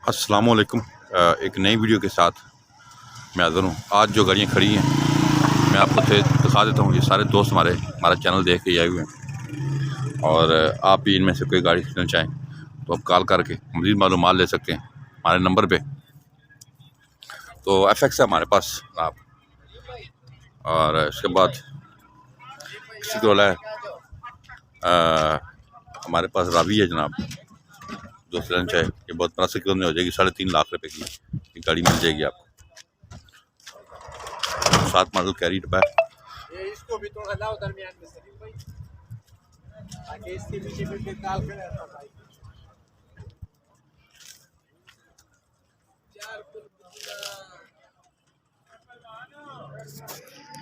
अस्सलामुअलैकुम। एक नई वीडियो के साथ मैं हाज़िर हूँ। आज जो गाड़ियाँ खड़ी हैं मैं आपको दिखा देता हूँ। ये सारे दोस्त हमारा चैनल देख के आए हुए हैं और आप भी इनमें से कोई गाड़ी खरीदना चाहें तो आप कॉल करके मज़ीद मालूमात ले सकते हैं हमारे नंबर पे। तो FX है हमारे पास आप, और इसके बाद किसी को है हमारे पास रावी है जनाब, जो लेना चाहे ये बहुत मुनासिब कीमत में हो जाएगी। 3.5 लाख रुपए की ये गाड़ी मिल जाएगी आपको। 7 मॉडल कैरी डब्बा है। इसको भी थोड़ा लाओ दरमियान में सलीम भाई, ताकि इसके पीछे भी डाल के रहता भाई।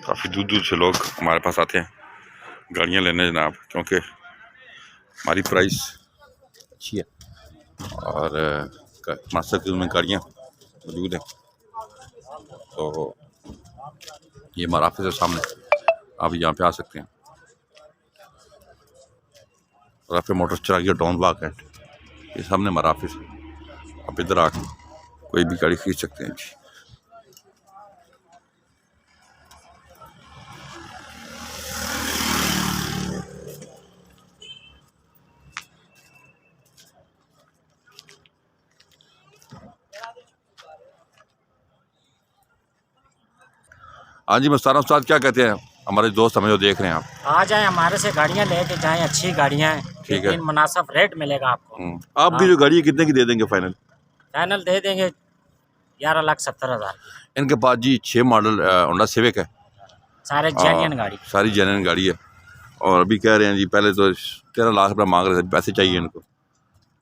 काफ़ी दूर दूर से लोग हमारे पास आते हैं गाड़ियाँ लेने जनाब, क्योंकि हमारी प्राइस अच्छी है और मुनासिब कीमत में गाड़ियाँ मौजूद हैं। तो ये हमारा ऑफिस है सामने, आप यहाँ पे आ सकते हैं। राफे मोटर्स चरागिया टाउन बाग है, ये सामने हमारा ऑफिस है। आप इधर आकर कोई भी गाड़ी खरीद सकते हैं जी। हाँ जी मस्ताना उस्ताद, क्या कहते हैं हमारे दोस्त हमें जो देख रहे हैं? आप आ जाए हमारे से गाड़ियाँ लेके जाएं, अच्छी गाड़ियाँ हैं, ठीक है, मुनासिब रेट मिलेगा आपको। आपकी जो गाड़ी है कितने की दे देंगे फाइनल? फाइनल दे देंगे 11,70,000। इनके पास जी 6 मॉडल होंडा सिविक है, सारे जेन्युइन गाड़ी, सारी जेन्युइन गाड़ी है। और अभी कह रहे हैं जी, पहले तो 13 लाख रुपये मांग रहे थे, पैसे चाहिए इनको।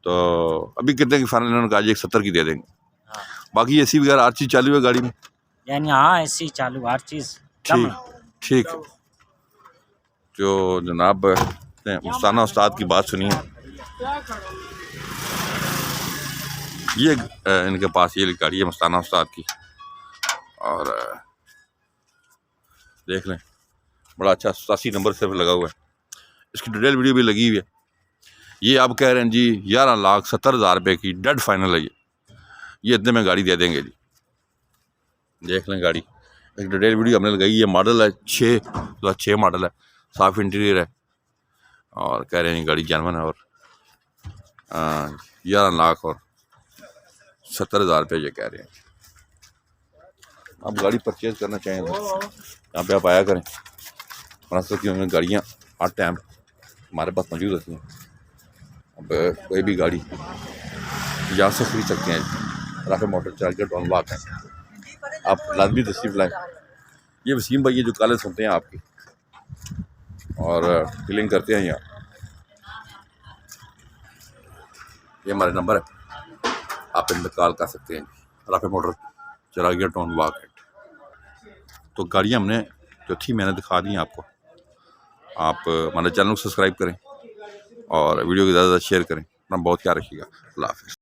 तो अभी कितने की फाइनल इन्होंने कहा जी 170 की दे देंगे। बाकी AC वगैरह हर चीज़ चालू है गाड़ी में, यानी हाँ ऐसी चालू हर चीज़। ठीक। जो जनाब मस्ताना उस्ताद की बात सुनिए, ये इनके पास ये गाड़ी है मस्ताना उस्ताद की, और देख लें बड़ा अच्छा 87 नंबर से लगा हुआ है। इसकी डिटेल वीडियो भी लगी हुई है। ये आप कह रहे हैं जी 11,70,000 रुपये की डेड फाइनल है ये इतने में गाड़ी दे देंगे जी। देख लें गाड़ी, एक डिटेल वीडियो हमने लगाई है। मॉडल है 6 मॉडल है, साफ इंटीरियर है, और कह रहे हैं गाड़ी जेन्युइन है। और 11,70,000 रुपये ये कह रहे हैं। आप गाड़ी परचेज़ करना चाहें तो यहाँ पे आप आया करें। मुनासिब कीमत में गाड़ियाँ हर टाइम हमारे पास मौजूद होती हैं। अब कोई भी गाड़ी यहाँ से खरीद सकते हैं। राफे मोटर चरागिया टाउन बाग है, आप लाजमी तशरीफ लाएँ। ये वसीम भाई ये जो कॉलेज सुनते हैं आपकी और फीलिंग करते हैं यहाँ, ये हमारे नंबर है, आप इन पर कॉल कर सकते हैं। राफे मोटर चरागिया टाउन बाग है। तो गाड़ियाँ हमने जो थी मैंने दिखा दी आपको। आप हमारे चैनल को सब्सक्राइब करें और वीडियो को ज़्यादा से ज़्यादा शेयर करें। अपना बहुत ख्याल रखिएगा। अल्लाह हाफ़िज़।